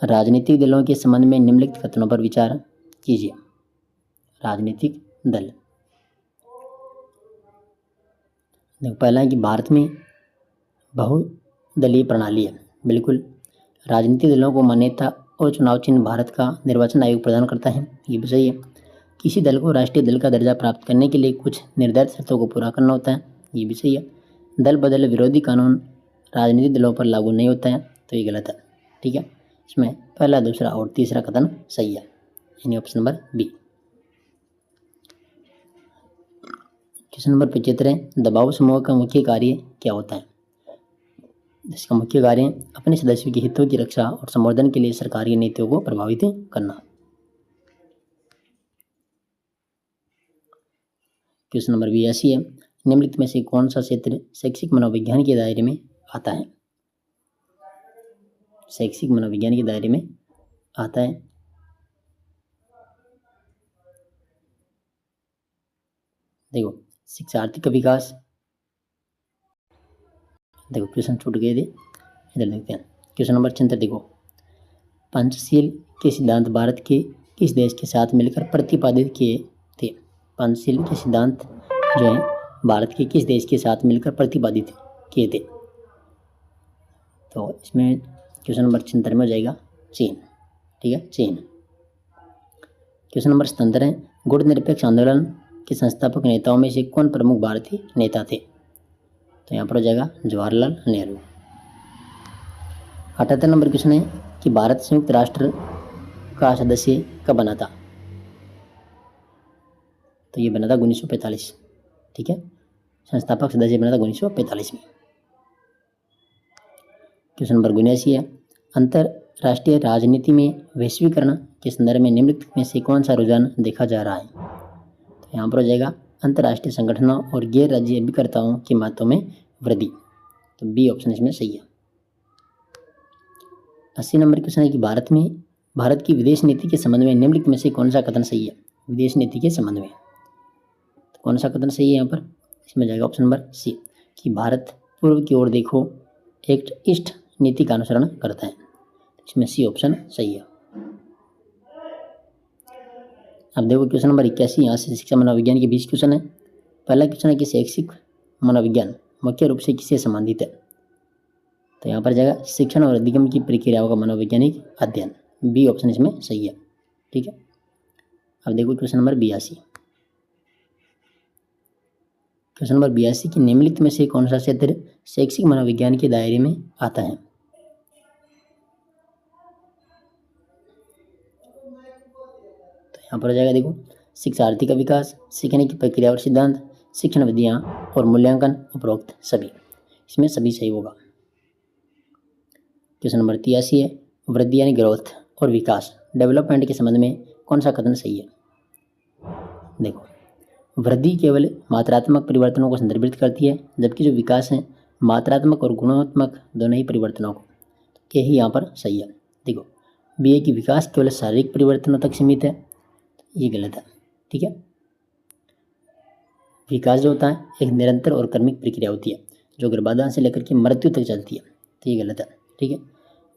राजनीतिक दलों के संबंध में निम्नलिखित कथनों पर विचार कीजिए। राजनीतिक दल, देखो पहला है कि भारत में बहुदलीय प्रणाली है। बिल्कुल, राजनीतिक दलों को मान्यता और चुनाव चिन्ह भारत का निर्वाचन आयोग प्रदान करता है, ये भी सही है। किसी दल को राष्ट्रीय दल का दर्जा प्राप्त करने के लिए कुछ निर्धारित शर्तों को पूरा करना होता है, ये भी सही है। दल बदल विरोधी कानून राजनीतिक दलों पर लागू नहीं होता है, तो ये गलत है। ठीक है, इसमें पहला, दूसरा और तीसरा कथन सही है, यानी option number B. Question number 75 है, दबाव समूह का मुख्य कार्य क्या होता है? इसका मुख्य कार्य अपने सदस्यों के हितों की रक्षा और संवर्धन के लिए सरकारी नीतियों को प्रभावित करना। क्वेश्चन नंबर 82 है, निम्नलिखित में से कौन सा क्षेत्र शैक्षिक मनोविज्ञान के दायरे में आता है? शैक्षिक मनोविज्ञान के दायरे में आता है। देखो शिक्षार्थी का विकास, देखो क्वेश्चन छूट गए थे, इधर देखते हैं। क्वेश्चन नंबर 76 देखो, पंचशील के सिद्धांत भारत के किस देश के साथ मिलकर प्रतिपादित किए थे? पंचशील के सिद्धांत जो है भारत के किस देश के साथ मिलकर प्रतिपादित किए थे? तो इसमें क्वेश्चन नंबर 76 में हो जाएगा चीन। ठीक है, चीन। क्वेश्चन नंबर 77 है, गुट निरपेक्ष आंदोलन के संस्थापक नेताओं में से कौन प्रमुख भारतीय नेता थे? तो यहाँ पर हो जाएगा जवाहरलाल नेहरू। 78 नंबर क्वेश्चन है कि भारत संयुक्त राष्ट्र का सदस्य कब बना था? तो ये बना था 1945। ठीक है, संस्थापक सदस्य बना था 1945 में। क्वेश्चन नंबर 79 है, अंतरराष्ट्रीय राजनीति में वैश्वीकरण के संदर्भ में निम्नलिखित में से कौन सा रुझान देखा जा रहा है? तो यहाँ पर हो जाएगा अंतर्राष्ट्रीय संगठनों और गैर राज्य अभिकर्ताओं के महत्व में वृद्धि। तो बी ऑप्शन इसमें सही है। 80 नंबर क्वेश्चन है कि भारत की विदेश नीति के संबंध में निम्नलिखित में से कौन सा कथन सही है? विदेश नीति के संबंध में तो कौन सा कथन सही है? यहाँ पर इसमें जाएगा ऑप्शन नंबर सी कि भारत पूर्व की ओर देखो एक्ट ईस्ट नीति का अनुसरण करता है। इसमें सी ऑप्शन सही है। अब देखो क्वेश्चन नंबर 81, यहाँ से शिक्षा मनोविज्ञान के 20 क्वेश्चन है। पहला क्वेश्चन है कि शैक्षिक मनोविज्ञान मुख्य रूप से किससे संबंधित है? तो यहाँ पर जाएगा शिक्षण और अधिगम की प्रक्रियाओं का मनोवैज्ञानिक अध्ययन। बी ऑप्शन इसमें सही है। ठीक है, अब देखो क्वेश्चन नंबर 82। क्वेश्चन नंबर 82 की निम्नलिखित में से कौन सा क्षेत्र शैक्षिक मनोविज्ञान के दायरे में आता है? तो यहाँ पर हो जाएगा देखो शिक्षार्थी का विकास, सीखने की प्रक्रिया और सिद्धांत, शिक्षण विधियाँ और मूल्यांकन, उपरोक्त सभी। इसमें सभी सही होगा। क्वेश्चन नंबर 83 है, वृद्धि यानी ग्रोथ और विकास डेवलपमेंट के संबंध में कौन सा कथन सही है? देखो वृद्धि केवल मात्रात्मक परिवर्तनों को संदर्भित करती है, जबकि जो विकास है मात्रात्मक और गुणात्मक दोनों ही परिवर्तनों को। तो यही यहाँ पर सही है। देखो बी है कि विकास केवल शारीरिक परिवर्तनों तक सीमित है, ये गलत है। ठीक है, विकास जो होता है एक निरंतर और क्रमिक प्रक्रिया होती है जो गर्भाधान से लेकर के मृत्यु तक चलती है, तो ये गलत है। ठीक है,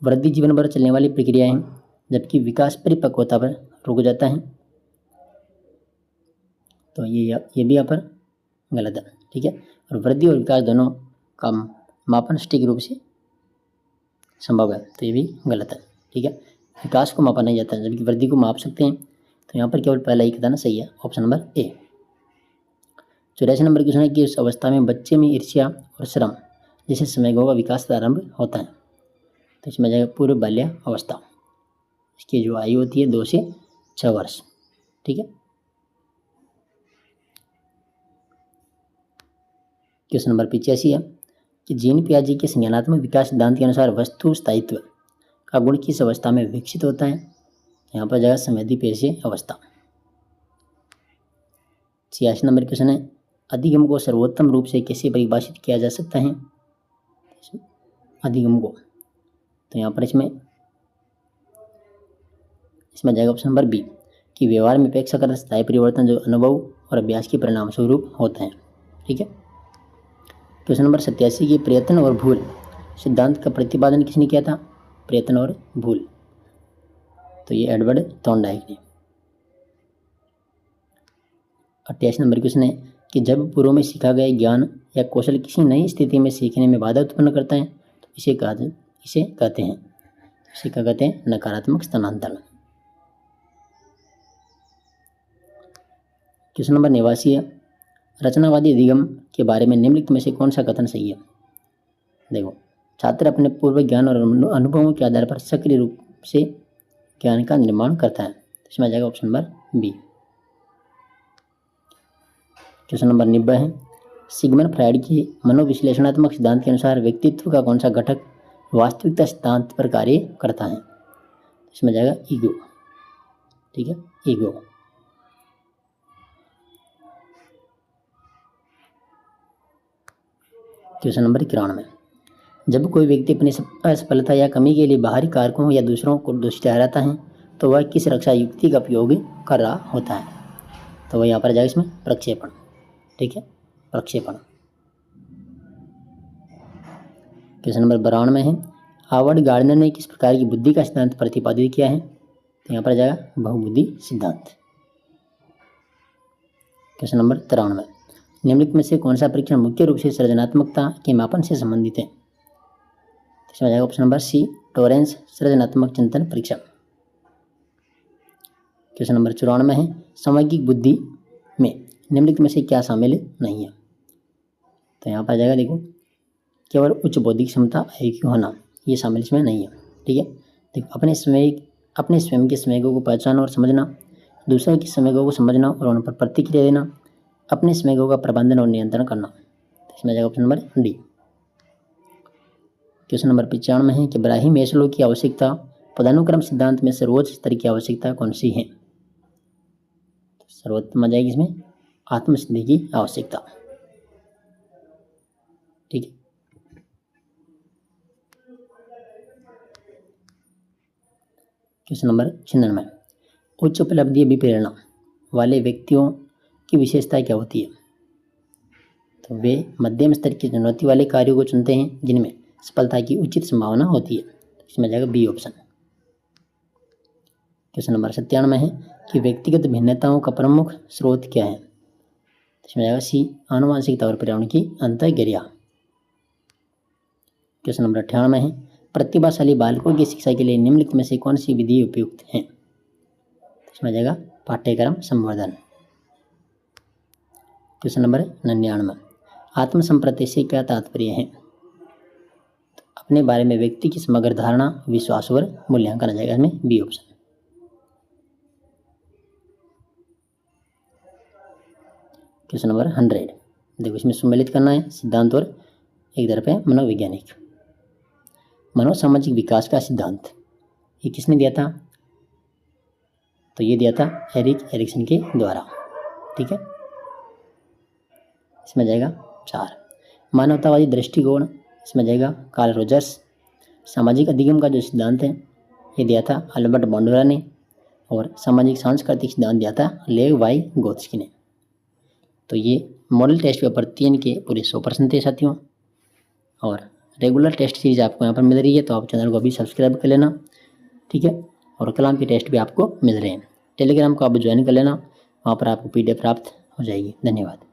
वृद्धि जीवन भर चलने वाली प्रक्रिया है, जबकि विकास परिपक्वता पर रुक जाता है, तो ये भी यहाँ पर गलत है। ठीक है, और वृद्धि और विकास दोनों का मापन सटीक रूप से संभव है, तो ये भी गलत है। ठीक है, विकास को मापा नहीं जाता जबकि वृद्धि को माप सकते हैं, तो यहाँ पर केवल पहला ही कथन सही है, option number A. 84 number question है कि उस अवस्था में बच्चे में ईर्ष्या और श्रम जैसे संवेगों का विकास प्रारंभ होता है। तो इसमें जाएगा पूर्व बाल्य अवस्था, इसकी जो आयु होती है 2 से 6 वर्ष। ठीक है, क्वेश्चन नंबर 85 है कि जीन पियाजे के संज्ञानात्मक विकास सिद्धांत के अनुसार वस्तु स्थायित्व का गुण किस अवस्था में विकसित होता है? यहाँ पर जाएगा संवेदी पेशीय अवस्था। 86 नंबर क्वेश्चन है अधिगम को सर्वोत्तम रूप से कैसे परिभाषित किया जा सकता है? अधिगम को, तो यहाँ पर इसमें जाएगा ऑप्शन नंबर बी कि व्यवहार में अपेक्षाकृत स्थायी परिवर्तन जो अनुभव और अभ्यास के परिणाम स्वरूप होते हैं। ठीक है, क्वेश्चन नंबर 87 की प्रयत्न और भूल सिद्धांत का प्रतिपादन किसने किया था? प्रयत्न और भूल, तो ये एडवर्ड थॉर्नडाइक ने। 88 नंबर क्वेश्चन है कि जब पूर्व में सीखा गया ज्ञान या कौशल किसी नई स्थिति में सीखने में बाधा उत्पन्न करता है तो इसे कहते हैं नकारात्मक स्थानांतरण। क्वेश्चन नंबर 89 है रचनावादी अधिगम के बारे में निम्नलिखित में से कौन सा कथन सही है? देखो छात्र अपने पूर्व ज्ञान और अनुभवों के आधार पर सक्रिय रूप से ज्ञान का निर्माण करता है, इसमें आ जाएगा option number B. Question number 90 है सिगमंड फ्रायड के मनोविश्लेषणात्मक सिद्धांत के अनुसार व्यक्तित्व का कौन सा घटक वास्तविकता सिद्धांत पर कार्य करता है? इसमें जाएगा ईगो। ठीक है, ईगो। क्वेश्चन नंबर 91 जब कोई व्यक्ति अपनी असफलता या कमी के लिए बाहरी कारकों या दूसरों को दोषी ठहराता है तो वह किस रक्षा युक्ति का उपयोग कर रहा होता है? तो वह यहाँ पर जाएगा इसमें प्रक्षेपण। ठीक है, प्रक्षेपण। क्वेश्चन नंबर 92 है हावर्ड गार्डनर ने किस प्रकार की बुद्धि का सिद्धांत प्रतिपादित किया है? तो यहाँ पर जाएगा बहुबुद्धि सिद्धांत। क्वेश्चन नंबर 93 निम्नलिखित में से कौन सा परीक्षण मुख्य रूप से सृजनात्मकता के मापन से संबंधित है? इसमें आ जाएगा ऑप्शन नंबर सी टॉरेंस सृजनात्मक चिंतन परीक्षा। क्वेश्चन नंबर 94 है सामयिक बुद्धि में निम्नलिखित में से क्या शामिल नहीं है। तो यहाँ पर आ जाएगा देखो केवल उच्च बौद्धिक क्षमता IQ होना, ये शामिल इसमें नहीं है। ठीक है, देखो अपने स्वयं के संवेगों को पहचानना और समझना, दूसरों के संवेगों को समझना और उन पर प्रतिक्रिया देना, अपने संवेगों का प्रबंधन और नियंत्रण करना। तो इसमें आ जाएगा option number D. Question number 95 है कि इब्राहिम मैस्लो की आवश्यकता पदानुक्रम सिद्धांत में सर्वोच्च स्तर की आवश्यकता कौन सी है। सर्वोत्तम आ जाएगी इसमें आत्मसिद्धि की आवश्यकता। ठीक है, क्वेश्चन नंबर 96 उच्च उपलब्धि अभिप्रेरणा वाले व्यक्तियों की विशेषता क्या होती है। तो वे मध्यम स्तर की चुनौती वाले कार्यों को चुनते हैं जिनमें सफलता की उचित संभावना होती है। तो इसमें जाएगा बी ऑप्शन। क्वेश्चन नंबर 97 है कि व्यक्तिगत भिन्नताओं का प्रमुख स्रोत क्या है। तो इसमें जाएगा सी आनुवंशिकता और पर्यावरण की अंतःक्रिया। क्वेश्चन नंबर 98 है प्रतिभाशाली बालकों की शिक्षा के लिए निम्नलिखित में से कौन सी विधि उपयुक्त है। इसमें जाएगा पाठ्यक्रम संवर्धन। क्वेश्चन नंबर 99 आत्मसंप्रति से क्या तात्पर्य है। तो अपने बारे में व्यक्ति की समग्र धारणा, विश्वास और मूल्यांकन आ जाएगा इसमें बी ऑप्शन। क्वेश्चन नंबर 100 देखो इसमें सम्मिलित करना है सिद्धांत और एक तरफ है मनोवैज्ञानिक। मनोसामाजिक विकास का सिद्धांत ये किसने दिया था। तो ये दिया था एरिक एरिक्सन के द्वारा। ठीक है, इसमें जाएगा 4 मानवतावादी दृष्टिकोण, इसमें जाएगा कार्ल रोजर्स। सामाजिक अधिगम का जो सिद्धांत है ये दिया था अल्बर्ट बांडुरा ने, और सामाजिक सांस्कृतिक सिद्धांत दिया था लेव वाइगोत्स्की ने। तो ये मॉडल टेस्ट पेपर 3 के पूरे 100% थे साथियों, और रेगुलर टेस्ट सीरीज आपको यहाँ पर मिल रही है, तो आप चैनल को अभी सब्सक्राइब कर लेना। ठीक है, और कलाम के टेस्ट भी आपको मिल रहे हैं। टेलीग्राम को आप ज्वाइन कर लेना, वहाँ पर आपको PDF प्राप्त हो जाएगी। धन्यवाद।